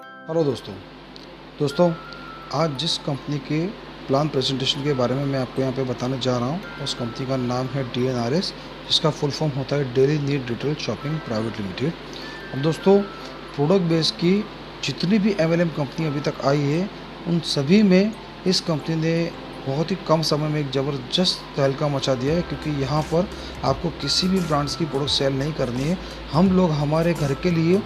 Hello दोस्तों। दोस्तों, आज जिस कंपनी के प्लान प्रेजेंटेशन के बारे में मैं आपको यहाँ पे बताने जा रहा हूँ, उस कंपनी का नाम है DNRS, जिसका फुल फॉर्म होता है daily need retail shopping private limited. अब दोस्तों, प्रोडक्ट बेस की जितनी भी MLM कंपनी अभी तक आई है, उन सभी में इस कंपनी ने बहुत ही कम समय में एक ज़बरदस्त तहलका मचा दिया है, क्योंकि यहाँ पर आपको किसी भी ब्रांड्स की प्रोडक्ट सेल नहीं करनी है। हम लोग हमारे घर के लिए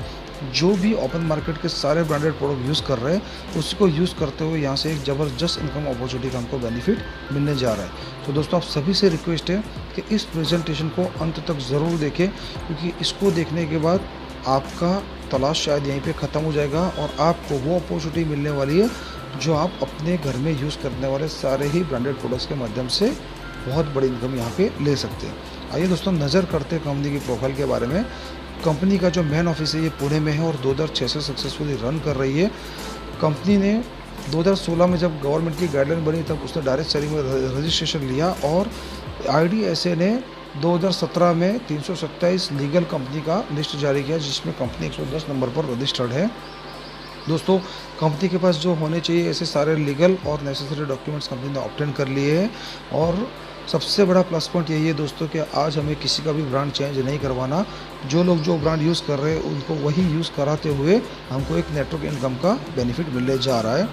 जो भी ओपन मार्केट के सारे ब्रांडेड प्रोडक्ट यूज़ कर रहे हैं, उसको यूज़ करते हुए यहाँ से एक ज़बरदस्त इनकम अपॉर्चुनिटी का हमको बेनिफिट मिलने जा रहा है। तो दोस्तों, आप सभी से रिक्वेस्ट है कि इस प्रेजेंटेशन को अंत तक ज़रूर देखें, क्योंकि इसको देखने के बाद आपका तलाश शायद यहीं पे ख़त्म हो जाएगा और आपको वो अपॉर्चुनिटी मिलने वाली है जो आप अपने घर में यूज़ करने वाले सारे ही ब्रांडेड प्रोडक्ट्स के माध्यम से बहुत बड़ी इनकम यहाँ पे ले सकते हैं। आइए दोस्तों, नज़र करते हैं कंपनी की प्रोफाइल के बारे में। कंपनी का जो मेन ऑफिस है ये पुणे में है और 2006 से सक्सेसफुली रन कर रही है। कंपनी ने 2016 में जब गवर्नमेंट की गाइडलाइन बनी, तब उसने डायरेक्ट सेलिंग में रजिस्ट्रेशन लिया और IDSA ने 2017 में 327 लीगल कंपनी का लिस्ट जारी किया, जिसमें कंपनी 110 नंबर पर रजिस्टर्ड है। दोस्तों, कंपनी के पास जो होने चाहिए ऐसे सारे लीगल और नेसेसरी डॉक्यूमेंट्स कंपनी ने ऑब्टेन कर लिए हैं। और सबसे बड़ा प्लस पॉइंट यही है दोस्तों कि आज हमें किसी का भी ब्रांड चेंज नहीं करवाना। जो लोग जो ब्रांड यूज़ कर रहे हैं उनको वही यूज़ कराते हुए हमको एक नेटवर्क इनकम का बेनिफिट मिलने जा रहा है।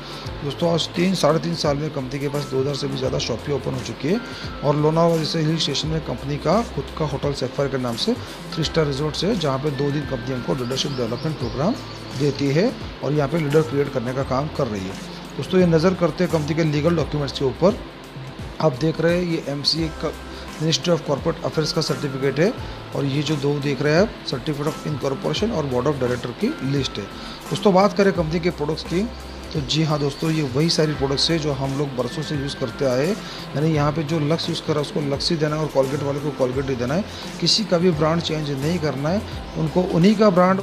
दोस्तों, आज 3-3.5 साल में कंपनी के पास 2000 से भी ज़्यादा शॉपें ओपन हो चुकी है और लोनावाला जैसे हिल स्टेशन में कंपनी का खुद का होटल सैफायर के नाम से 3 स्टार रिजॉर्ट्स है, जहाँ पे 2 दिन कंपनी हमको लीडरशिप डेवलपमेंट प्रोग्राम देती है और यहाँ पे लीडर क्रिएट करने का काम कर रही है। दोस्तों, ये नज़र करते हैं कंपनी के लीगल डॉक्यूमेंट्स के ऊपर। आप देख रहे हैं ये MCA का मिनिस्ट्री ऑफ कॉर्पोरेट अफेयर्स का सर्टिफिकेट है और ये जो 2 देख रहे हैं आप, सर्टिफिकेट ऑफ इनकॉर्पोरेशन और बोर्ड ऑफ डायरेक्टर की लिस्ट है। दोस्तों, बात करें कंपनी के प्रोडक्ट्स की, तो जी हाँ दोस्तों, ये वही सारी प्रोडक्ट्स है जो हम लोग बरसों से यूज़ करते आए हैं। यानी यहाँ पे जो लक्स यूज़ कर रहा है उसको लक्स ही देना है और कोलगेट वाले को कोलगेट ही देना है। किसी का भी ब्रांड चेंज नहीं करना है, उनको उन्हीं का ब्रांड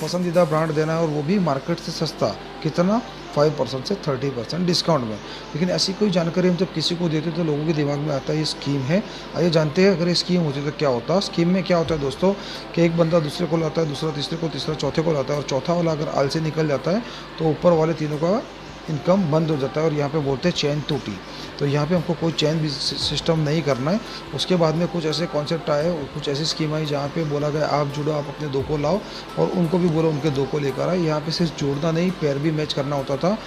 पसंदीदा ब्रांड देना है और वो भी मार्केट से सस्ता। कितना? 5% से 30% डिस्काउंट में। लेकिन ऐसी कोई जानकारी हम जब किसी को देते तो लोगों के दिमाग में आता है ये स्कीम है। आइए जानते हैं अगर ये स्कीम होती तो क्या होता। स्कीम में क्या होता है दोस्तों कि एक बंदा दूसरे को लाता है, दूसरा तीसरे को, तीसरा चौथे को लाता है और चौथा वाला अगर आलसी निकल जाता है तो ऊपर वाले तीनों का इनकम बंद हो जाता है और यहाँ पे बोलते हैं चैन टूटी। तो यहाँ पे हमको कोई चैन भी सिस्टम नहीं करना है। उसके बाद में कुछ ऐसे कॉन्सेप्ट आए और कुछ ऐसी स्कीम आई जहाँ पे बोला गया आप जुड़ो, आप अपने 2 को लाओ और उनको भी बोलो उनके 2 को लेकर आए। यहाँ पे सिर्फ जोड़ना नहीं, पैर भी मैच करना होता था।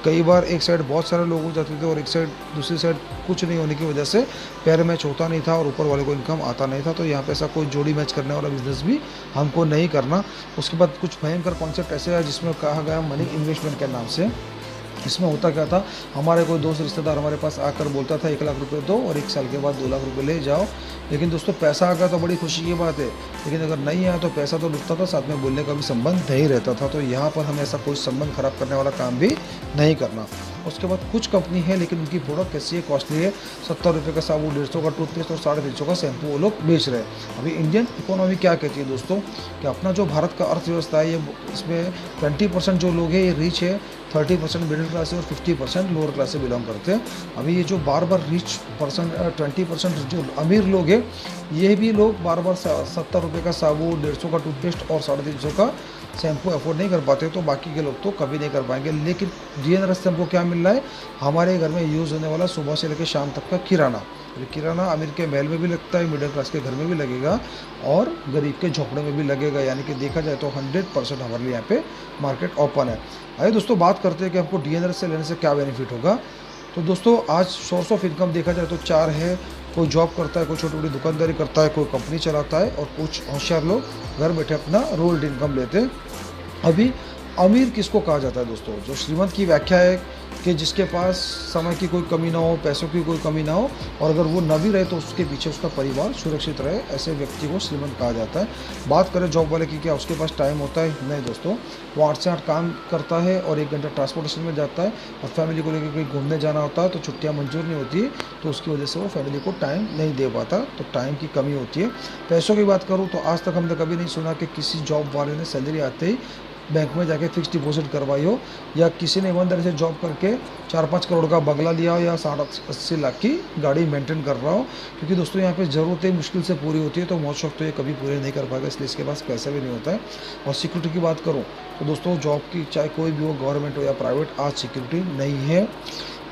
कई बार एक साइड बहुत सारे लोग हो जाते थे और एक साइड दूसरी साइड कुछ नहीं होने की वजह से पैर मैच होता नहीं था और ऊपर वाले को इनकम आता नहीं था। तो यहाँ पे ऐसा कोई जोड़ी मैच करने वाला बिजनेस भी हमको नहीं करना। उसके बाद कुछ भयंकर कॉन्सेप्ट ऐसे आए जिसमें कहा गया मनी इन्वेस्टमेंट के नाम से। इसमें होता क्या था, हमारे कोई दोस्त रिश्तेदार हमारे पास आकर बोलता था 1 लाख रुपए दो और 1 साल के बाद 2 लाख रुपए ले जाओ। लेकिन दोस्तों, पैसा आ गया तो बड़ी खुशी की बात है, लेकिन अगर नहीं आया तो पैसा तो लुटता था, साथ में बोलने का भी संबंध नहीं रहता था। तो यहाँ पर हमें ऐसा कोई संबंध खराब करने वाला काम भी नहीं करना। उसके बाद कुछ कंपनी है लेकिन उनकी प्रोडक्ट कैसी है, कॉस्टली है। 70 रुपये का साबुन, 150 का टूथपेस्ट और 350 का शैम्पू वो लोग बेच रहे हैं। अभी इंडियन इकोनॉमी क्या कहती है दोस्तों कि अपना जो भारत का अर्थव्यवस्था है, ये इसमें 20% जो लोग हैं ये रिच है, 30% मिडिल क्लास है और 50% लोअर क्लास से बिलोंग करते हैं। अभी ये जो बार रिच परसेंट 20% जो अमीर लोग हैं, ये भी लोग बार 70 रुपये का साबुन, 150 का टूथपेस्ट और 350 का शैम्पू अफोर्ड नहीं कर पाते। तो बाकी के लोग तो कभी नहीं कर पाएंगे। लेकिन DNRS से हमको क्या मिल रहा है, हमारे घर में यूज़ होने वाला सुबह से लेकर शाम तक का किराना। किराना अमीर के महल में भी लगता है, मिडिल क्लास के घर में भी लगेगा और गरीब के झोंपड़े में भी लगेगा। यानी कि देखा जाए तो 100% हमारे लिए यहाँ पे मार्केट ओपन है। आइए दोस्तों, बात करते हैं कि हमको DNRS से लेने से क्या बेनिफिट होगा। तो दोस्तों, आज सोर्स ऑफ इनकम देखा जाए तो 4 है। कोई जॉब करता है, कोई छोटी मोटी दुकानदारी करता है, कोई कंपनी चलाता है और कुछ होशियार लोग घर बैठे अपना रोल्ड इनकम लेते हैं। अभी अमीर किसको कहा जाता है दोस्तों? जो श्रीमंत की व्याख्या है कि जिसके पास समय की कोई कमी ना हो, पैसों की कोई कमी ना हो और अगर वो न भी रहे तो उसके पीछे उसका परिवार सुरक्षित रहे, ऐसे व्यक्ति को श्रीमंत कहा जाता है। बात करें जॉब वाले की, क्या उसके पास टाइम होता है? नहीं दोस्तों, वो 8 से 8 काम करता है और 1 घंटा ट्रांसपोर्टेशन में जाता है और फैमिली को लेकर कहीं घूमने जाना होता है तो छुट्टियाँ मंजूर नहीं होती है, तो उसकी वजह से वो फैमिली को टाइम नहीं दे पाता। तो टाइम की कमी होती है। पैसों की बात करूँ तो आज तक हमने कभी नहीं सुना कि किसी जॉब वाले ने सैलरी आते ही बैंक में जाके फिक्स डिपॉजिट करवाई हो, या किसी ने ईमानदारी से जॉब करके 4-5 करोड़ का बंगला लिया हो, या 60-80 लाख की गाड़ी मेंटेन कर रहा हो। क्योंकि दोस्तों यहाँ पे ज़रूरतें मुश्किल से पूरी होती है, तो मौज शौक तो ये कभी पूरे नहीं कर पाएगा, इसलिए इसके पास पैसा भी नहीं होता है। और सिक्योरिटी की बात करूँ तो दोस्तों जॉब की चाहे कोई भी हो, गवर्नमेंट हो या प्राइवेट, आज सिक्योरिटी नहीं है।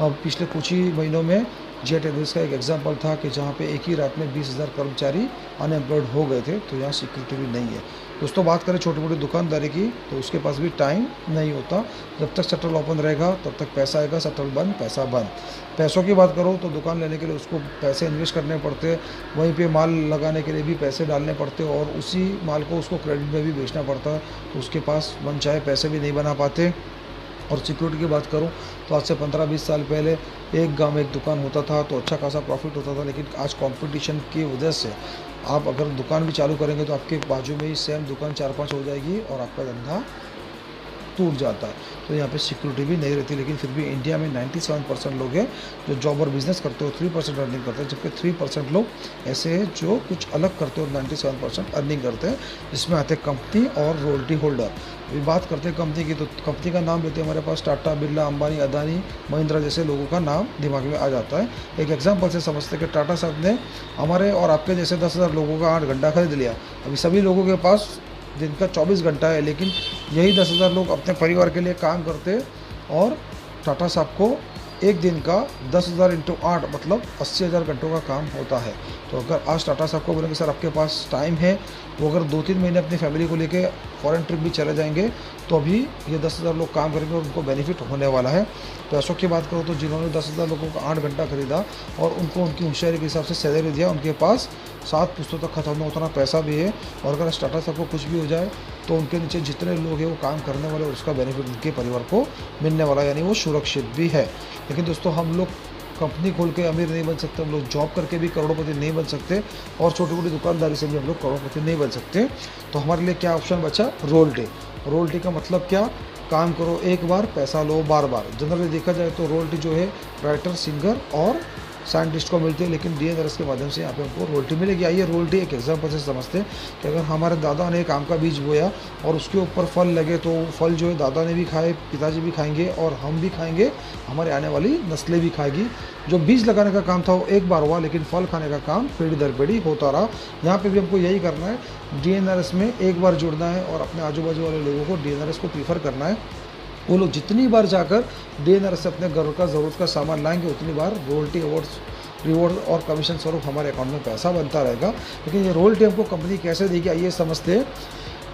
अब पिछले कुछ ही महीनों में जेट एयरवेज का एक एग्जांपल था कि जहाँ पे एक ही रात में 20,000 कर्मचारी अनएम्प्लॉयड हो गए थे, तो यहाँ सिक्योरिटी भी नहीं है। दोस्तों बात करें छोटी मोटी दुकानदारी की, तो उसके पास भी टाइम नहीं होता। जब तक शटर ओपन रहेगा तब तक पैसा आएगा, शटर बंद पैसा बंद। पैसों की बात करो तो दुकान लेने के लिए उसको पैसे इन्वेस्ट करने पड़ते हैं, वहीं पे माल लगाने के लिए भी पैसे डालने पड़ते हैं, और उसी माल को उसको क्रेडिट में भी बेचना पड़ता है, तो उसके पास मनचाहे पैसे भी नहीं बना पाते। और सिक्योरिटी की बात करूं तो आज से 15-20 साल पहले एक गांव में एक दुकान होता था तो अच्छा खासा प्रॉफिट होता था, लेकिन आज कंपटीशन की वजह से आप अगर दुकान भी चालू करेंगे तो आपके बाजू में ही सेम दुकान 4-5 हो जाएगी और आपका धंधा टूट जाता है। तो यहाँ पे सिक्योरिटी भी नहीं रहती। लेकिन फिर भी इंडिया में 97% लोग हैं जो जॉब और बिजनेस करते हो 3% अर्निंग करते हैं, जबकि 3% लोग ऐसे हैं जो कुछ अलग करते हो और 97% अर्निंग करते हैं, जिसमें आते हैं कंपनी और रॉयल्टी होल्डर। अभी बात करते हैं कंपनी की, तो कंपनी का नाम लेते हैं हमारे पास टाटा, बिरला, अंबानी, अदानी, महिंद्रा जैसे लोगों का नाम दिमाग में आ जाता है। एक एग्जाम्पल से समझते हैं कि टाटा साहब ने हमारे और आपके जैसे 10,000 लोगों का 8 घंटा खरीद लिया। अभी सभी लोगों के पास दिन का 24 घंटा है, लेकिन यही 10,000 लोग अपने परिवार के लिए काम करते, और टाटा साहब को एक दिन का 10,000 इंटू 8 मतलब 80,000 घंटों का काम होता है। तो अगर आज टाटा साहब को बोलेंगे सर आपके पास टाइम है, वो अगर 2-3 महीने अपनी फैमिली को लेके फॉरेन ट्रिप भी चले जाएंगे, तो अभी ये 10,000 लोग काम करेंगे और उनको बेनिफिट होने वाला है। पैसों की बात करो तो जिन्होंने 10,000 लोगों का 8 घंटा खरीदा और उनको उनकी होशियारी के हिसाब से सैलरी दिया, उनके पास 7 पुस्तों तक खत्म ना उतना पैसा भी है। और अगर टाटा साहब को कुछ भी हो जाए तो उनके नीचे जितने लोग हैं वो काम करने वाले, और उसका बेनिफिट उनके परिवार को मिलने वाला, यानी वो सुरक्षित भी है। लेकिन दोस्तों हम लोग कंपनी खोल के अमीर नहीं बन सकते, हम लोग जॉब करके भी करोड़पति नहीं बन सकते, और छोटी मोटी दुकानदारी से भी हम लोग करोड़पति नहीं बन सकते। तो हमारे लिए क्या ऑप्शन बचा? रॉयल्टी। रॉयल्टी का मतलब क्या? काम करो एक बार, पैसा लो बार बार। जनरली देखा जाए तो रॉयल्टी जो है राइटर, सिंगर और साइंटिस्ट को मिलती है, लेकिन डीएनआरएस के माध्यम से यहाँ पे हमको रॉयल्टी मिलेगी। आइए रॉयल्टी एक एग्जांपल से समझते हैं कि अगर हमारे दादा ने एक आम का बीज बोया और उसके ऊपर फल लगे, तो फल जो है दादा ने भी खाए, पिताजी भी खाएंगे और हम भी खाएंगे, हमारे आने वाली नस्लें भी खाएगी। जो बीज लगाने का काम था वो एक बार हुआ, लेकिन फल खाने का काम पीढ़ी दर पीढ़ी होता रहा। यहाँ पे भी हमको यही करना है, डीएनआरएस में एक बार जुड़ना है और अपने आजू बाजू वाले लोगों को डीएनआरएस को प्रीफर करना है। वो लोग जितनी बार जाकर डीएनआरएस से अपने घर का ज़रूरत का सामान लाएंगे, उतनी बार रॉयल्टी रिवॉर्ड और कमीशन स्वरूप हमारे अकाउंट में पैसा बनता रहेगा। लेकिन ये रॉयल्टी हमको कंपनी कैसे देगी, आइए समझते हैं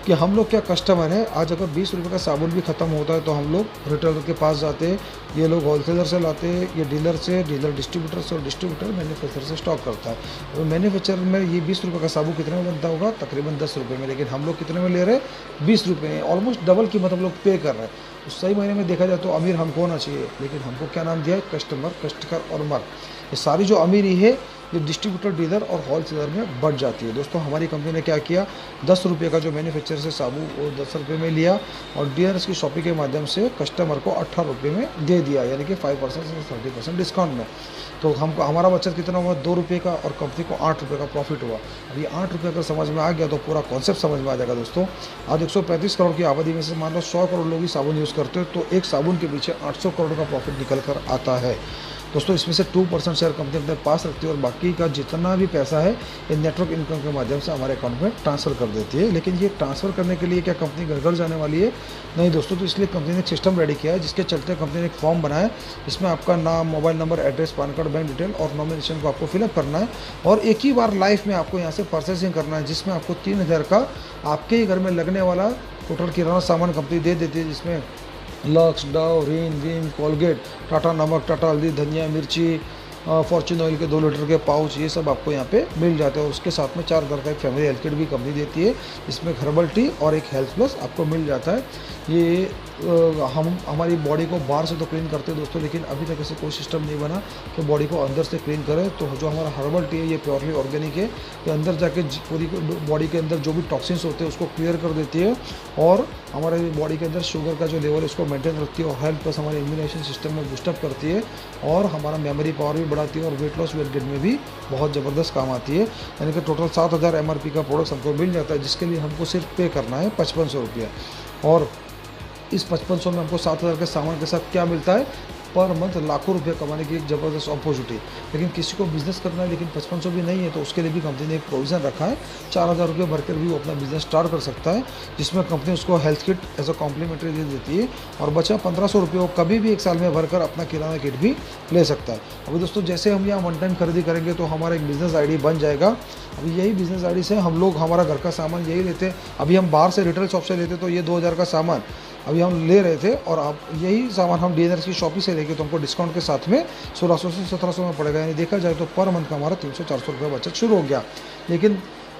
कि हम लोग क्या कस्टमर है। आज अगर 20 रुपये का साबुन भी ख़त्म होता है तो हम लोग रिटेलर के पास जाते हैं, ये लोग होलसेलर से लाते हैं, ये डीलर से, डीलर डिस्ट्रीब्यूटर से, और डिस्ट्रीब्यूटर मैन्युफैक्चरर से स्टॉक करता है। और मैन्युफैक्चरर में ये 20 रुपये का साबुन कितने में बनता होगा? तकरीबन 10 रुपये में, लेकिन हम लोग कितने में ले रहे हैं? 20 रुपये में। ऑलमोस्ट डबल कीमत हम लोग पे कर रहे हैं। तो सही महीने में देखा जाए तो अमीर हमको होना चाहिए, लेकिन हमको क्या नाम दिया है? कस्टमर, कस्टकर और मर। ये सारी जो अमीरी है ये डिस्ट्रीब्यूटर, डीलर और होलसेलर में बढ़ जाती है। दोस्तों हमारी कंपनी ने क्या किया, 10 रुपये का जो मैन्युफैक्चरर से साबुन वो 10 रुपये में लिया, और डीलर्स की शॉपिंग के माध्यम से कस्टमर को 18 रुपये में दे दिया, यानी कि 5% से 30% डिस्काउंट में। तो हमको हमारा बचत कितना हुआ? 2 रुपये का, और कंपनी को 8 रुपये का प्रॉफिट हुआ। अब ये 8 रुपये अगर समझ में आ गया तो पूरा कॉन्सेप्ट समझ में आ जाएगा। दोस्तों आज 135 करोड़ की आबादी में से मान लो 100 करोड़ लोग ही साबुन यूज़ करते हैं, तो एक साबुन के पीछे 800 करोड़ का प्रॉफिट निकल कर आता है। दोस्तों इसमें से 2% शेयर कंपनी अपने पास रखती है, और बाकी का जितना भी पैसा है ये नेटवर्क इनकम के माध्यम से हमारे अकाउंट में ट्रांसफ़र कर देती है। लेकिन ये ट्रांसफ़र करने के लिए क्या कंपनी घर घर जाने वाली है? नहीं दोस्तों। तो इसलिए कंपनी ने एक सिस्टम रेडी किया है, जिसके चलते कंपनी ने एक फॉर्म बनाया है, इसमें आपका नाम, mobile number, address, pan card, bank detail और नॉमिनेशन को आपको फिलअप करना है, और एक ही बार लाइफ में आपको यहाँ से प्रोसेसिंग करना है, जिसमें आपको 3,000 का आपके ही घर में लगने वाला टोटल किराना सामान कंपनी दे देती है, जिसमें लक्स, डव, रिन, विम, कोलगेट, टाटा नमक, टाटा हल्दी, धनिया, मिर्ची, फॉर्चून ऑयल के 2 लीटर के पाउच, ये सब आपको यहाँ पे मिल जाते हैं। और उसके साथ में 4 हज़ार का एक फैमिली हेल्थ किट भी कंपनी देती है, इसमें हर्बल टी और एक हेल्थ प्लस आपको मिल जाता है। ये हम हमारी बॉडी को बाहर से तो क्लीन करते हैं दोस्तों, लेकिन अभी तक ऐसे कोई सिस्टम नहीं बना कि बॉडी को अंदर से क्लीन करें। तो जो हमारा हर्बल टी है ये प्योरली ऑर्गेनिक है, ये अंदर जाके पूरी बॉडी के अंदर जो भी टॉक्सिन्स होते हैं उसको क्लियर कर देती है, और हमारे बॉडी के अंदर शुगर का जो लेवल है उसको मेंटेन रखती है, और हेल्थ प्लस हमारे इम्यूनेशन सिस्टम में बूस्टअप करती है, और हमारा मेमोरी पावर भी बढ़ाती है, और वेट लॉस, वेट गेन में भी बहुत ज़बरदस्त काम आती है। यानी कि टोटल 7,000 MRP का प्रोडक्ट हमको मिल जाता है, जिसके लिए हमको सिर्फ पे करना है 5500 रुपया। और इस 5500 में हमको 7000 के सामान के साथ क्या मिलता है, पर मंथ लाखों रुपए कमाने की एक ज़बरदस्त अपॉर्चुनिटी। लेकिन किसी को बिज़नेस करना है लेकिन 5500 भी नहीं है, तो उसके लिए भी कंपनी ने एक प्रोविज़न रखा है, 4000 रुपये भर कर भी वो अपना बिज़नेस स्टार्ट कर सकता है, जिसमें कंपनी उसको health kit as a complimentary दे देती है, और बचा 1500 रुपये वो कभी भी एक साल में भरकर अपना किराना किट भी ले सकता है। अभी दोस्तों जैसे हम यहाँ वन टाइम खरीदी करेंगे तो हमारा एक बिज़नेस आईडी बन जाएगा। अभी यही बिज़नेस आईडी से हम लोग हमारा घर का सामान यही लेते हैं। अभी हम बाहर से रिटेल शॉप से लेते तो ये 2000 का सामान अभी हम ले रहे थे, और अब यही सामान हम डीएनआरएस की शॉप ही से लेके तो हमको डिस्काउंट के साथ में 1600 से 1700 में पड़ेगा। यानी देखा जाए तो पर मंथ का हमारा 300-400 रुपये बचत शुरू हो गया। लेकिन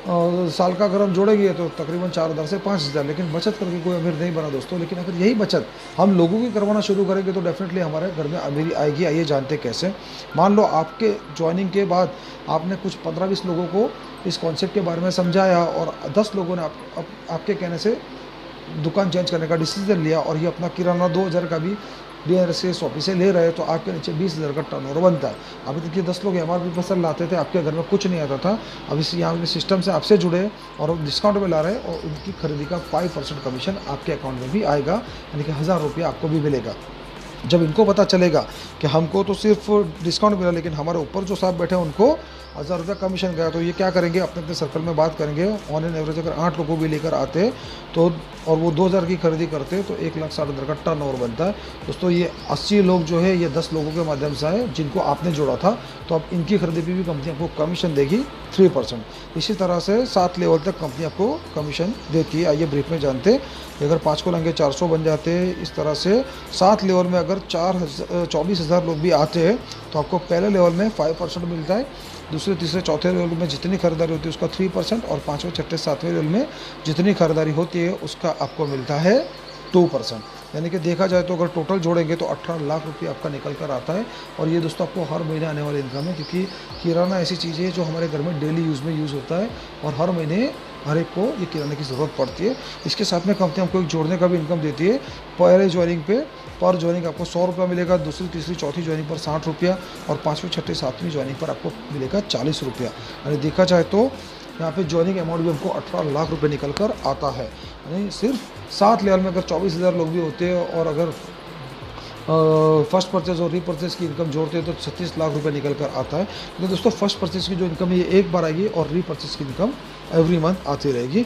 साल का अगर हम जोड़ेंगे तो तकरीबन 4000 से 5000, लेकिन बचत करके कोई अमीर नहीं बना दोस्तों। लेकिन अगर यही बचत हम लोगों की करवाना शुरू करेंगे तो डेफिनेटली हमारे घर में अमीरी आएगी। आइए जानते कैसे। मान लो आपके ज्वाइनिंग के बाद आपने कुछ 15-20 लोगों को इस कॉन्सेप्ट के बारे में समझाया, और 10 लोगों ने आपके कहने से दुकान चेंज करने का डिसीजन लिया, और ये अपना किराना 2000 का भी डीएनआरएस के शॉपी से ले रहे, तो आपके नीचे 20000 का टर्नओवर बनता है। अभी तक ये 10 लोग एमआरपी पर लाते थे, आपके घर में कुछ नहीं आता था। अब इस यहाँ के सिस्टम से आपसे जुड़े और डिस्काउंट में ला रहे हैं, और उनकी खरीदी का 5% कमीशन आपके अकाउंट में भी आएगा, यानी कि 1000 रुपये आपको भी मिलेगा। जब इनको पता चलेगा कि हमको तो सिर्फ डिस्काउंट मिला, लेकिन हमारे ऊपर जो साहब बैठे हैं उनको 1000 रुपये कमीशन गया, तो ये क्या करेंगे, अपने अपने सर्कल में बात करेंगे। ऑन एन एवरेज अगर 8 लोगों भी लेकर आते तो, और वो 2000 की खरीदी करते तो 1,60,000 का टर्नओवर बनता है। दोस्तों ये 80 लोग जो है ये 10 लोगों के माध्यम से आए जिनको आपने जोड़ा था, तो अब इनकी खरीदी पर भी कंपनी आपको कमीशन देगी 3%। इसी तरह से 7 लेवल तक कंपनी आपको कमीशन देती है। आइए ब्रीफ में जानते। अगर 5 को लेंगे 400 बन जाते हैं। इस तरह से 7 लेवल में अगर 24,000 लोग भी आते हैं तो आपको पहले लेवल में 5% मिलता है, दूसरे तीसरे चौथे लेवल में जितनी खरीदारी होती है उसका 3%, और 5वें छठे 7वें लेवल में जितनी खरीदारी होती है उसका आपको मिलता है 2%। यानी कि देखा जाए तो अगर टोटल जोड़ेंगे तो 18 लाख रुपये आपका निकल कर आता है। और ये दोस्तों आपको हर महीने आने वाली इनकम है, क्योंकि किराना ऐसी चीज़ है जो हमारे घर में डेली यूज़ में यूज़ होता है, और हर महीने हर एक को ये किराने की ज़रूरत पड़ती है। इसके साथ में कंपनी आपको एक जोड़ने का भी इनकम देती है। पहले ज्वाइनिंग पे पर ज्वाइनिंग आपको 100 रुपया मिलेगा, दूसरी तीसरी चौथी ज्वाइनिंग पर 60 रुपया, और 5वीं छठी 7वीं ज्वाइनिंग पर आपको मिलेगा 40 रुपया। यानी देखा जाए तो यहाँ पे ज्वाइनिंग अमाउंट भी हमको 18 लाख रुपए निकल कर आता है। यानी सिर्फ 7 लेवल में अगर 24,000 लोग भी होते हैं, और अगर फर्स्ट परचेज और रीपरचेज की इनकम जोड़ते हैं तो 36 लाख रुपए निकल कर आता है। तो दोस्तों फर्स्ट परचेज की जो इनकम है ये एक बार आएगी, और रीपरचेज की इनकम एवरी मंथ आती रहेगी।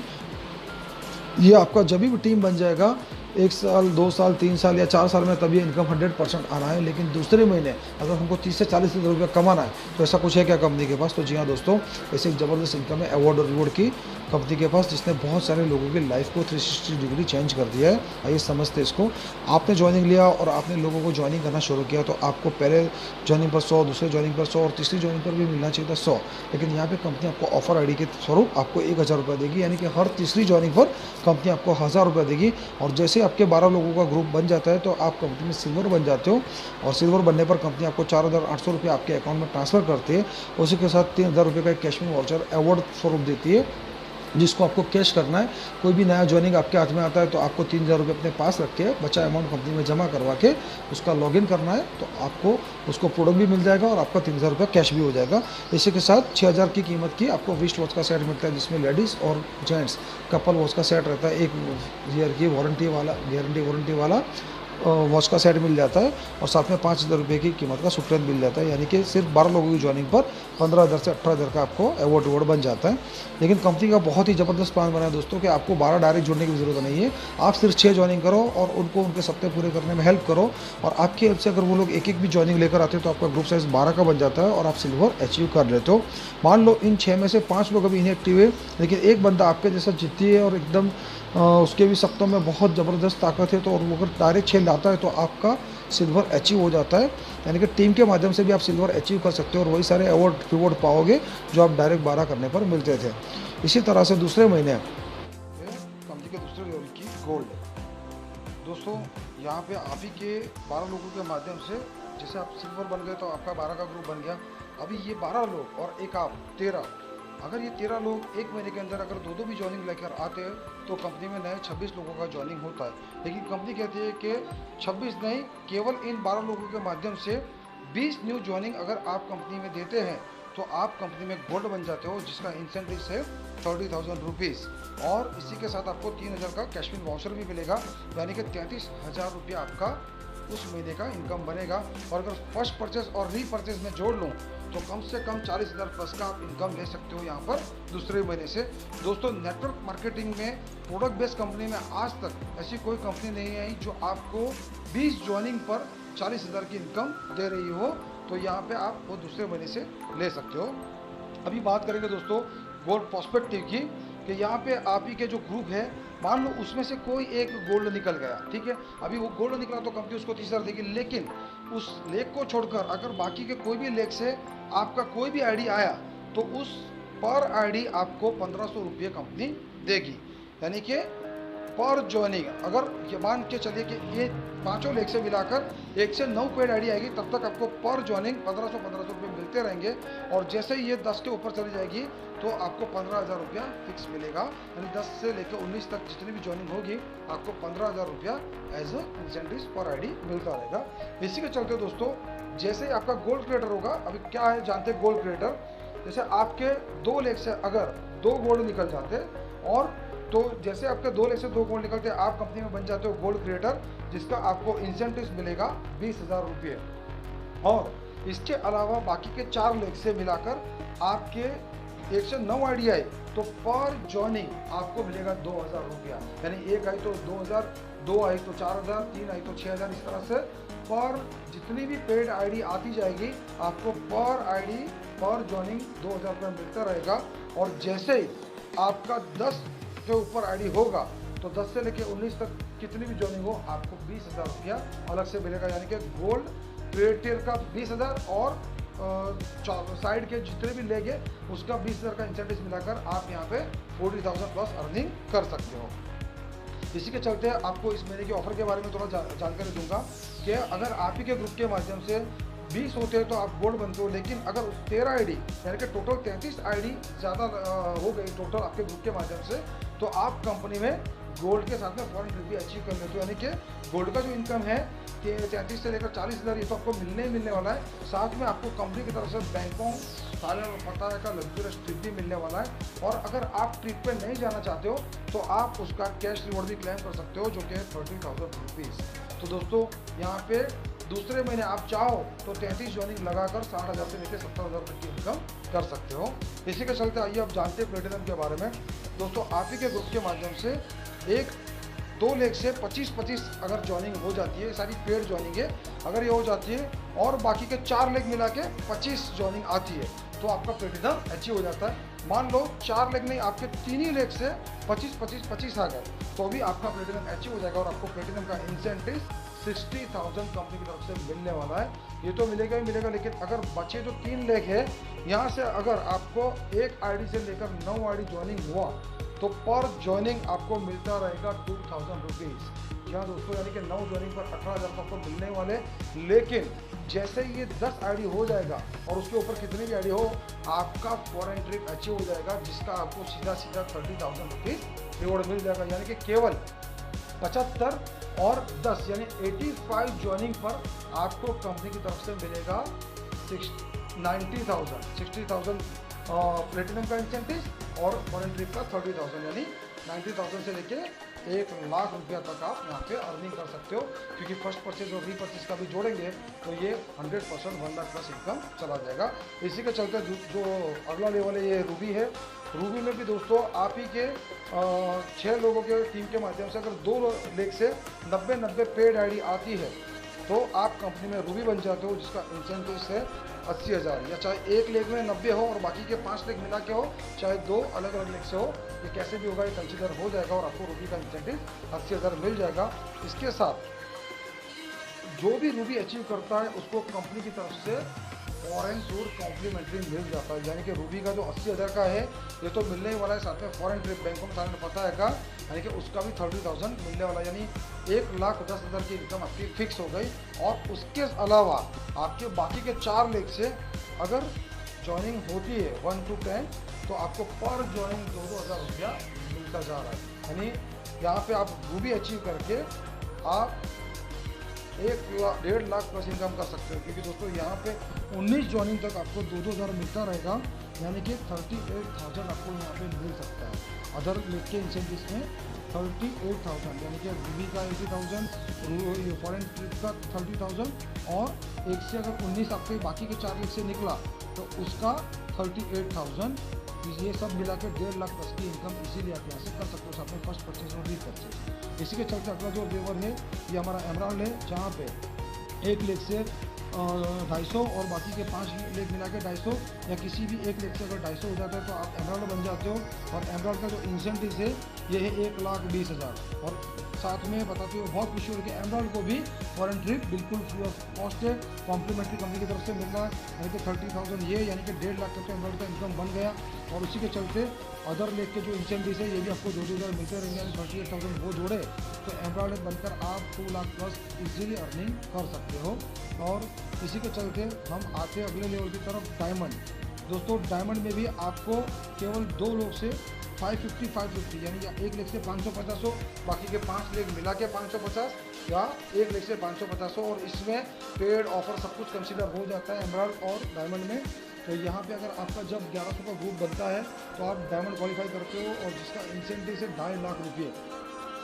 ये आपका जब भी टीम बन जाएगा, 1 साल 2 साल 3 साल या 4 साल में, तभी इनकम 100% आना है। लेकिन दूसरे महीने अगर हमको 30 से 40 हज़ार रुपये कमाना है तो ऐसा कुछ है क्या कंपनी के पास? तो जी हाँ दोस्तों, ऐसे एक ज़बरदस्त इनकम है अवार्ड और रिवॉर्ड की कंपनी के पास, जिसने बहुत सारे लोगों की लाइफ को 360 डिग्री चेंज कर दिया है। आइए समझते इसको। आपने ज्वाइनिंग लिया और आपने लोगों को ज्वाइनिंग करना शुरू किया, तो आपको पहले ज्वाइनिंग पर 100, दूसरे ज्वाइनिंग पर 100 और तीसरी ज्वाइनिंग पर भी मिलना चाहिए था 100। लेकिन यहाँ पे कंपनी आपको ऑफर आईडी के स्वरूप आपको 1000 रुपये देगी, यानी कि हर तीसरी ज्वाइनिंग पर कंपनी आपको 1000 रुपये देगी। और जैसे आपके 12 लोगों का ग्रुप बन जाता है तो आप कंपनी में सिल्वर बन जाते हो, और सिल्वर बनने पर कंपनी आपको 4800 रुपये आपके अकाउंट में ट्रांसफ़र करती है। उसी के साथ 3000 रुपये का एक कैशमेन वाउचर अवार्ड स्वरूप देती है, जिसको आपको कैश करना है। कोई भी नया ज्वाइनिंग आपके हाथ में आता है तो आपको 3000 रुपये अपने पास रख के बचा अमाउंट कंपनी में जमा करवा के उसका लॉगिन करना है, तो आपको उसको प्रोडक्ट भी मिल जाएगा और आपका 3000 रुपये कैश भी हो जाएगा। इसी के साथ 6000 की कीमत की आपको रिस्ट वॉच का सेट मिलता है, जिसमें लेडीज़ और जेंट्स कपल वॉच का सेट रहता है। 1 ईयर की वारंटी वाला वॉच का सेट मिल जाता है, और साथ में 5000 रुपये की कीमत का सुप्रेन मिल जाता है। यानी कि सिर्फ 12 लोगों की ज्वाइनिंग पर 15000 से 18000 का आपको अवार्ड बन जाता है। लेकिन कंपनी का बहुत ही ज़बरदस्त प्लान बना है दोस्तों कि आपको 12 डायरेक्ट जोड़ने की ज़रूरत नहीं है। आप सिर्फ 6 ज्वाइनिंग करो और उनको उनके सप्ताह पूरे करने में हेल्प करो, और आपकी हेल्प से अगर वो लोग एक भी ज्वाइनिंग लेकर आते हैं तो आपका ग्रुप साइज़ 12 का बन जाता है और आप सिल्वर अचीव कर लेते हो। मान लो इन 6 में से 5 लोग अभी इनएक्टिव है, लेकिन एक बंदा आपके जैसा जिद्दी है और एकदम उसके भी सप्तों में बहुत ज़बरदस्त ताकत है, तो और वो अगर डायरेक्ट 6 लाता है तो आपका सिल्वर अचीव हो जाता है। यानी कि टीम के माध्यम से भी आप सिल्वर अचीव कर सकते हो और वही सारे अवार्ड रिवॉर्ड पाओगे जो आप डायरेक्ट 12 करने पर मिलते थे। इसी तरह से दूसरे महीने कंपनी के दूसरे लेवल की गोल्ड। दोस्तों यहाँ पे आप ही के 12 लोगों के माध्यम से, जैसे आप सिल्वर बन गए तो आपका 12 का ग्रुप बन गया। अभी ये 12 लोग और एक आप 13, अगर ये 13 लोग एक महीने के अंदर अगर दो भी ज्वाइनिंग लेकर आते हैं तो कंपनी में नए 26 लोगों का ज्वाइनिंग होता है। लेकिन कंपनी कहती है कि 26 नहीं, केवल इन 12 लोगों के माध्यम से 20 न्यू ज्वाइनिंग अगर आप कंपनी में देते हैं तो आप कंपनी में गोल्ड बन जाते हो, जिसका इंसेंटिव है 30,000 रुपीज़। और इसी के साथ आपको 3,000 का कैशपिन वाउचर भी मिलेगा, यानी कि 33,000 रुपया आपका उस महीने का इनकम बनेगा। और अगर फर्स्ट परचेज और रीपरचेज में जोड़ लूँ तो कम से कम 40,000 प्लस का आप इनकम ले सकते हो यहाँ पर दूसरे महीने से। दोस्तों, नेटवर्क मार्केटिंग में प्रोडक्ट बेस्ड कंपनी में आज तक ऐसी कोई कंपनी नहीं आई जो आपको 20 ज्वाइनिंग पर 40,000 की इनकम दे रही हो। तो यहाँ पे आप वो दूसरे महीने से ले सकते हो। अभी बात करेंगे दोस्तों गोल्ड प्रोस्पेक्टिव की, कि यहाँ पे आप ही के जो ग्रुप है, मान लो उसमें से कोई एक गोल्ड निकल गया, ठीक है, अभी वो गोल्ड निकला तो कंपनी उसको 30,000 देगी। लेकिन उस लेख को छोड़कर अगर बाकी के कोई भी लेख से आपका कोई भी आईडी आया तो उस पर आईडी आपको 1,500 रुपये कंपनी देगी। यानी कि पर ज्वाइनिंग, अगर ये मान के चलिए कि ये पांचों लेख से मिलाकर 1 से 9 पेड आईडी आएगी, तब तक आपको पर ज्वाइनिंग 1,500 रुपये मिलते रहेंगे। और जैसे ही ये 10 के ऊपर चली जाएगी तो आपको 15,000 रुपया फिक्स मिलेगा। यानी 10 से लेकर 19 तक जितनी भी ज्वाइनिंग होगी आपको 15,000 रुपया एज ए इंसेंटिव पर आईडी मिलता रहेगा। इसी के चलते दोस्तों, जैसे ही आपका गोल्ड क्रिएटर होगा, अभी क्या है जानते हैं गोल्ड क्रिएटर, जैसे आपके 2 लेख से अगर 2 गोल्ड निकल जाते, और तो जैसे आपके 2 लेख से 2 गोल्ड निकलते, आप कंपनी में बन जाते हो गोल्ड क्रिएटर, जिसका आपको इंसेंटिव मिलेगा 20,000 रुपये। और इसके अलावा बाकी के 4 लेख से मिलाकर आपके 1 से 9 आईडी आए तो पर ज्वाइनिंग आपको मिलेगा 2,000 रुपया। यानी 1 आई तो 2,000, 2 आई तो 4,000, 3 आई तो 6,000, इस तरह से पर जितनी भी पेड आईडी आती जाएगी आपको पर आईडी पर ज्वाइनिंग 2,000 रुपये मिलता रहेगा। और जैसे ही आपका 10 के ऊपर आईडी होगा तो 10 से लेकर 19 तक कितनी भी ज्वाइनिंग हो आपको 20,000 रुपया अलग से मिलेगा। यानी कि गोल्ड क्रिएटर का 20,000 और साइड के जितने भी लेंगे उसका 20,000 का इंसेंटिव मिलाकर आप यहाँ पे 40,000 प्लस अर्निंग कर सकते हो। इसी के चलते आपको इस महीने के ऑफर के बारे में थोड़ा जानकारी दूंगा कि अगर आप ही के ग्रुप के माध्यम से 20 होते हैं तो आप गोल्ड बनते हो। लेकिन अगर 13 आईडी यानी कि टोटल 33 आईडी ज़्यादा हो गई टोटल आपके ग्रुप के माध्यम से, तो आप कंपनी में गोल्ड के साथ में फॉरेन ट्रिप भी अचीव कर लेते हो। यानी कि गोल्ड का जो इनकम है 33 से लेकर 40,000 ये तो आपको मिलने ही मिलने वाला है। साथ में आपको कंपनी की तरफ से बैंकों पता का लग्जरियस ट्रिप भी मिलने वाला है। और अगर आप ट्रिप पे नहीं जाना चाहते हो तो आप उसका कैश रिवॉर्ड भी क्लेम कर सकते हो, जो कि है 30,000 रुपीज़। तो दोस्तों, यहाँ पे दूसरे महीने आप चाहो तो 33 ज्वाइनिंग लगाकर 60,000 से लेकर 70,000 तक की इनकम कर सकते हो। इसी के चलते आइए अब जानते हैं प्लेटिनम के बारे में। दोस्तों, आप ही के ग्रुप के माध्यम से 1-2 लेख से 25-25 अगर ज्वाइनिंग हो जाती है, सारी पेड ज्वाइनिंग है, अगर ये हो जाती है और बाकी के 4 लेख मिला के 25 ज्वाइनिंग आती है तो आपका प्लेटिनम अचीव हो जाता है। मान लो 4 लेख नहीं, आपके 3 ही लेख से 25-25-25 आ गए तो भी आपका प्लेटिनम अचीव हो जाएगा। और आपको प्लेटिनम का इंसेंटिव 60,000 कंपनी की तरफ से मिलने वाला है। ये तो मिलेगा ही मिलेगा, लेकिन अगर बचे जो 3 लेख है, यहाँ से अगर आपको 1 आईडी से लेकर 9 आईडी ज्वाइनिंग हुआ तो पर ज्वाइनिंग आपको मिलता रहेगा 2,000 रुपीज़। जी हाँ दोस्तों, यानी कि 9 ज्वाइनिंग पर 18,000 आपको मिलने वाले। लेकिन जैसे ही ये 10 आईडी हो जाएगा और उसके ऊपर कितनी भी आईडी हो, आपका फॉरेन ट्रिप अचीव हो जाएगा, जिसका आपको सीधा 30,000 रुपीज़ रिवॉर्ड मिल जाएगा। यानी कि केवल 75 और 10 यानी 85 ज्वाइनिंग पर आपको कंपनी की तरफ से मिलेगा 60,000 प्लेटिनम का इंसेंटिव और फॉरेन ट्रिप का 30,000, यानी 90,000 से लेके 1,00,000 रुपया तक आप यहाँ पे अर्निंग कर सकते हो। क्योंकि फर्स्ट परचेज और रीपरचेज का भी जोड़ेंगे तो ये 100% 1 लाख प्लस इनकम चला जाएगा। इसी के चलते जो अगला लेवल है ये रूबी है। रूबी में भी दोस्तों आप ही के 6 लोगों के टीम के माध्यम से अगर 2 लेख से 90 पेड आईडी आती है तो आप कंपनी में रूबी बन जाते हो, जिसका इंसेंटिव है 80,000। या चाहे 1 लेख में 90 हो और बाकी के 5 लेख मिला के हो, चाहे 2 अलग अलग लेख से हो, ये कैसे भी होगा ये कंसिडर हो जाएगा और आपको रूबी का इंसेंटिव 80,000 मिल जाएगा। इसके साथ जो भी रूबी अचीव करता है उसको कंपनी की तरफ से फॉरेन टूर कॉम्प्लीमेंट्री मिल जाता है। यानी कि रूबी का जो 80,000 का है ये तो मिलने ही वाला है, साथ में फॉरेन ट्रिप बैंकों में सारे पता है का, यानी कि उसका भी 30,000 मिलने वाला है। यानी 1,10,000 की इनकम आपकी फिक्स हो गई। और उसके अलावा आपके बाकी के 4 लेख से अगर ज्वाइनिंग होती है 1 to 10 तो आपको पर ज्वाइनिंग 2,000 रुपया मिलता जा रहा है। यानी यहाँ पे आप रूबी अचीव करके आप 1 लाख प्लस इनकम कर सकते हो, क्योंकि दोस्तों यहाँ पे 19 जॉइनिंग तक आपको 2-2 हज़ार मिलता रहेगा, यानी कि 38,000 आपको यहाँ पे मिल सकता है। अदर लेक के इंसेंटिव्स में 38,000, यानी कि वीवी का 80,000, फॉरेन ट्रिप का 30,000, और एक से अगर 19 आपके बाकी के 4 लेक से निकला तो उसका 38,000। ये सब मिला के 1.5 लाख प्लस की इनकम इजीली आप यहाँ से कर सकते हो अपने फर्स्ट परचेज में भी परचेज। इसी के चलते अगला जो लेवल है ये हमारा एमराल्ड है, जहाँ पे 1 लेक से 250 और बाकी के 5 लेक मिला के 250, या किसी भी 1 लेक से अगर 250 हो जाता है तो आप एमराल्ड बन जाते हो। और एमराल्ड का जो इंसेंटिव है ये है 1,20,000। और साथ में बताते हुए बहुत खुशी हो रही है कि एमराल्ड को भी फॉरेन ट्रिप बिल्कुल फ्री ऑफ कॉस्ट है, कॉम्प्लीमेंट्री कंपनी की तरफ से मिल रहा है, यानी कि 30,000 ये, यानी कि 1.5 लाख तक का एमराल्ड का इनकम बन गया। और उसी के चलते अदर लेक के जो इंसेंटिव है ये भी आपको 2-2 हज़ार मिलते रहेंगे, यानी 38,000 वो जोड़े तो एमराल्ड बनकर आप 2 लाख प्लस इजीली अर्निंग कर सकते हो। और इसी के चलते हम आते हैं अगले लेवल की तरफ, डायमंड। दोस्तों डायमंड में भी आपको केवल 2 लोग से 550, यानी कि 1 लेक से 550 हो, बाकी के 5 लेक मिला के 550, या 1 लेक से 550 हो। और इसमें पेड ऑफर सब कुछ कंसीडर हो जाता है एमराल्ड और डायमंड में। तो यहाँ पे अगर आपका जब 1100 का ग्रुप बनता है तो आप डायमंड क्वालिफाई करते हो, और जिसका इंसेंटिव से 2.5 लाख रुपये,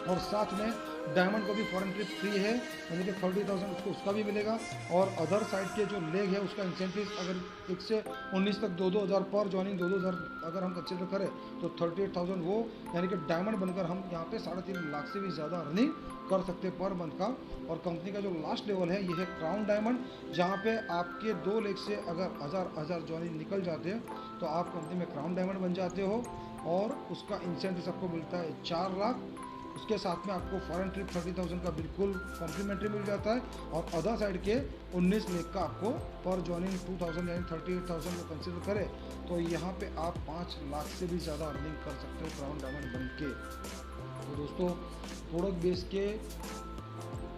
और साथ में डायमंड को भी फॉरेन ट्रिप फ्री है, यानी कि 30,000 उसको उसका भी मिलेगा। और अदर साइड के जो लेग है उसका इंसेंटिव अगर 1 से 19 तक 2-2 हज़ार पर जॉइनिंग, 2-2 हज़ार अगर हम कंसिडर करें तो 38,000 वो, यानी कि डायमंड बनकर हम यहाँ पे 3.5 लाख से भी ज़्यादा अर्निंग कर सकते हैं पर मंथ का। और कंपनी का जो लास्ट लेवल है ये है क्राउन डायमंड, जहाँ पे आपके 2 लेग से अगर हज़ार जॉइनिंग निकल जाते हैं तो आप कंपनी में क्राउन डायमंड बन जाते हो, और उसका इंसेंटिव आपको मिलता है 4 लाख। उसके साथ में आपको फॉरेन ट्रिप 30,000 का बिल्कुल कॉम्प्लीमेंट्री मिल जाता है, और अदर साइड के 19 लेक का आपको पर जॉइनिंग 2,000 यानी 38,000 को कंसिडर करें तो यहाँ पे आप 5 लाख से भी ज़्यादा अर्निंग कर सकते हो क्राउन डायमंड बन के। तो दोस्तों प्रोडक्ट बेस के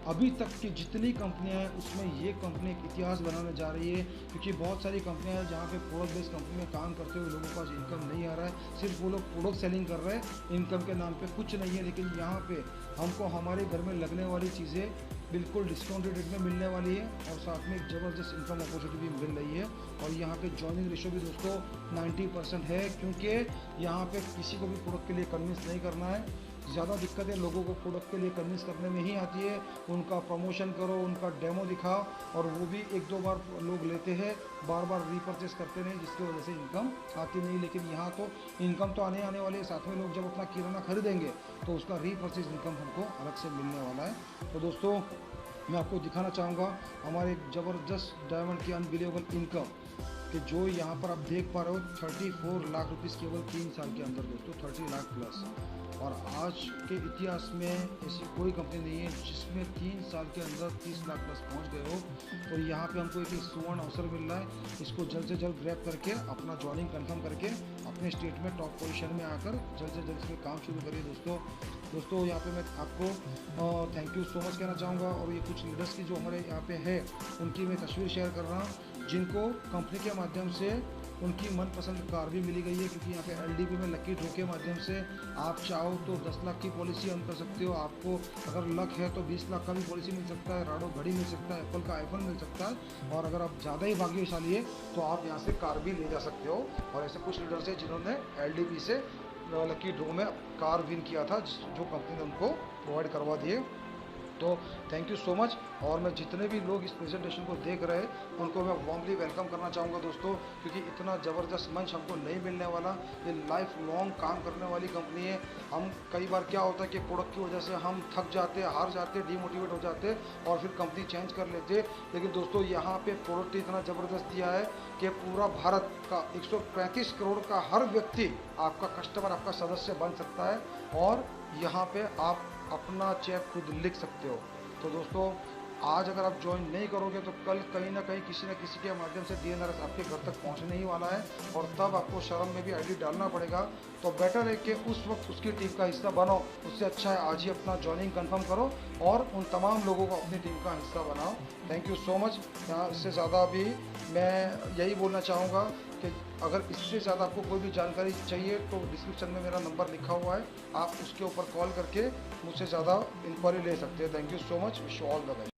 अभी तक की जितनी कंपनियां हैं उसमें ये कंपनी एक इतिहास बनाने जा रही है, क्योंकि बहुत सारी कंपनियां हैं जहां पे प्रोडक्ट बेस्ड कंपनी में काम करते हुए लोगों के पास इनकम नहीं आ रहा है, सिर्फ वो लोग प्रोडक्ट सेलिंग कर रहे हैं, इनकम के नाम पे कुछ नहीं है। लेकिन यहाँ पे हमको हमारे घर में लगने वाली चीज़ें बिल्कुल डिस्काउंटेड रेट में मिलने वाली है, और साथ में एक ज़बरदस्त इनकम अपॉर्चुनिटी भी मिल रही है। और यहाँ पे जॉइनिंग रेशो भी दोस्तों 90% है, क्योंकि यहाँ पे किसी को भी प्रोडक्ट के लिए कन्विंस नहीं करना है। ज़्यादा दिक्कतें लोगों को प्रोडक्ट के लिए कन्विंस करने में ही आती है, उनका प्रमोशन करो, उनका डेमो दिखाओ, और वो भी 1-2 बार लोग लेते हैं, बार बार रीपरचेस करते नहीं, जिसकी वजह से इनकम आती नहीं। लेकिन यहाँ तो इनकम तो आने वाली है, साथ में लोग जब अपना किराना खरीदेंगे तो उसका रीपरचेज इनकम हमको अलग से मिलने वाला है। तो दोस्तों मैं आपको दिखाना चाहूँगा हमारे ज़बरदस्त डायमंड की अनबिलीवेबल इनकम, कि जो यहाँ पर आप देख पा रहे हो 34 लाख रुपीज़ केवल 3 साल के अंदर दोस्तों, 30 लाख प्लस। और आज के इतिहास में ऐसी कोई कंपनी नहीं है जिसमें 3 साल के अंदर 30 लाख प्लस पहुँच गए हो। तो यहाँ पे हमको एक सुवर्ण अवसर मिल रहा है, इसको जल्द से जल्द ग्रैब करके अपना जॉइनिंग कंफर्म करके अपने स्टेट में टॉप पोजीशन में आकर जल्द से जल्द इसमें काम शुरू करिए दोस्तों। यहाँ पे मैं आपको थैंक यू सो मच कहना चाहूँगा। और ये कुछ लीडर्स की जो हमारे यहाँ पे है उनकी मैं तस्वीर शेयर कर रहा हूँ, जिनको कंपनी के माध्यम से उनकी मनपसंद कार भी मिली गई है, क्योंकि यहाँ पे एलडीपी में लकी ड्रॉ के माध्यम से आप चाहो तो 10 लाख की पॉलिसी अर्न कर सकते हो। आपको अगर लक है तो 20 लाख का भी पॉलिसी मिल सकता है, राडो घड़ी मिल सकता है, एप्पल का आईफोन मिल सकता है, और अगर आप ज़्यादा ही भाग्यशाली है तो आप यहाँ से कार भी ले जा सकते हो। और ऐसे कुछ लीडर्स हैं जिन्होंने एलडीपी से लकी ड्रॉ में कार विन किया था, जो कंपनी ने उनको प्रोवाइड करवा दिए। तो थैंक यू सो मच। और मैं जितने भी लोग इस प्रेजेंटेशन को देख रहे हैं उनको मैं वार्मली वेलकम करना चाहूँगा दोस्तों, क्योंकि इतना ज़बरदस्त मंच हमको नहीं मिलने वाला। ये लाइफ लॉन्ग काम करने वाली कंपनी है। हम कई बार क्या होता है कि प्रोडक्ट की वजह से हम थक जाते, हार जाते, डीमोटिवेट हो जाते और फिर कंपनी चेंज कर लेते। लेकिन दोस्तों यहाँ पे प्रोडक्ट इतना ज़बरदस्त दिया है कि पूरा भारत का 135 करोड़ का हर व्यक्ति आपका कस्टमर, आपका सदस्य बन सकता है, और यहाँ पे आप अपना चेक खुद लिख सकते हो। तो दोस्तों आज अगर आप ज्वाइन नहीं करोगे तो कल कहीं ना कहीं किसी न किसी के माध्यम से DNRS आपके घर तक पहुंचने ही वाला है, और तब आपको शर्म में भी आईडी डालना पड़ेगा। तो बेटर है कि उस वक्त उसकी टीम का हिस्सा बनो, उससे अच्छा है आज ही अपना ज्वाइनिंग कंफर्म करो और उन तमाम लोगों को अपनी टीम का हिस्सा बनाओ। Thank you so much. यहाँ इससे ज़्यादा भी मैं यही बोलना चाहूँगा कि अगर इससे ज़्यादा आपको कोई भी जानकारी चाहिए तो डिस्क्रिप्शन में मेरा नंबर लिखा हुआ है, आप उसके ऊपर कॉल करके मुझसे ज़्यादा इंक्वायरी ले सकते हैं। Thank you so much. Wish you all the best.